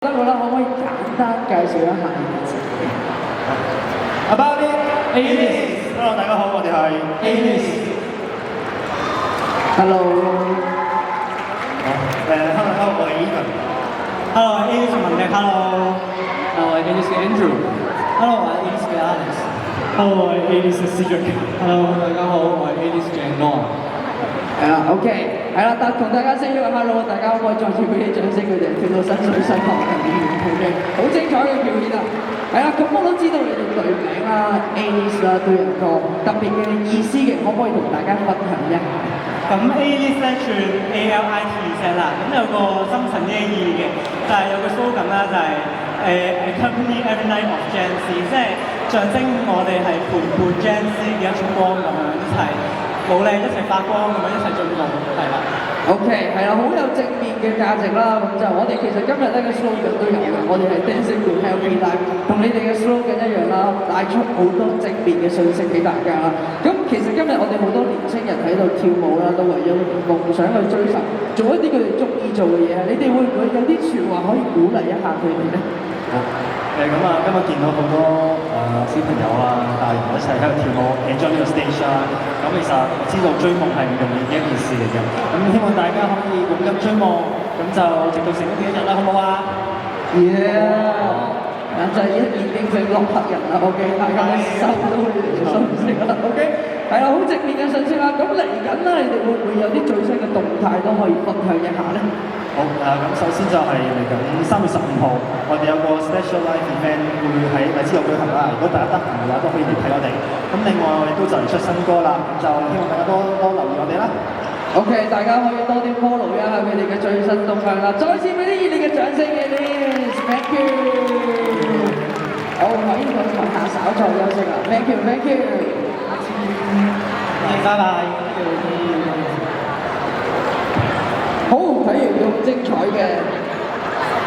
得我啦，可唔可以簡單介紹一下你哋自己？About it，Alice。Hello， 大家好，我哋係 Alice。Hello。Hello， 我係 Ethan。Hello，Alice 文嘅 Hello。Hello，Alice 嘅 Andrew。Hello， 我係 Alice 嘅 Alex。Hello， 我係 Alice 嘅 Cedric。Hello， 大家好，我係 Alice 嘅 Noah。係啦 ，OK， 係啦，同大家 say 咗個 hello， 大家可唔可以再次俾啲掌聲佢哋跳到身水身汗，OK， 好精彩嘅表演啊！係啦，咁我都知道你哋隊名啦 ，Alice 啦都有個特別嘅意思嘅，可唔可以同大家分享一下？咁 Alice 咧串 ALIT 啦，咁有個深層啲嘅意義嘅，就係有個 slogan 啦，就係accompany every night of Gen Z， 即係象徵我哋係陪伴 Gen Z 嘅一束光咁樣一齊努力一齊發光咁樣一齊進步，係啦。OK， 係啦，好有正面嘅價值啦。咁就我哋其實今日呢個 slogan 都有嘅，我哋係 Dancing with Healthy Life， 同你哋嘅 slogan 一樣啦，帶出好多正面嘅訊息俾大家啦。咁其實今日我哋好多年青人喺度跳舞啦，都為咗夢想去追尋，做一啲佢哋中意做嘅嘢。你哋會唔會有啲説話可以鼓勵一下佢哋咧？咁啊，今日見到好多小朋友啊、大人一齊喺度跳舞 ，enjoy 呢個 stage 啦。咁其實我知道追夢係唔容易嘅一件事嚟嘅。咁希望大家可以勇敢追夢，咁就直到成功嘅一日啦，好唔好啊 ？Yeah！ 就已經成洛克人啦 ，OK， 大家收到你哋嘅信息啦 ，OK， 係啦，好正面嘅信息啦。咁嚟緊啦，你哋會唔會有啲最新嘅動態都可以分享一下咧？好咁首先就係嚟緊3月15號，我哋有個 special live event 會喺荔枝度舉行啦。如果大家得閒嘅話，都可以嚟睇我哋。咁另外我哋都就嚟出新歌啦，咁就希望大家多留意我哋啦。OK， 大家可以多啲 follow 一下佢哋嘅最新動向啦。再次俾啲熱烈嘅掌聲嘅 Alice，Thank you。好，可以同台下稍作休息啦。Thank you，Thank you。拜拜。好，睇完咁精彩嘅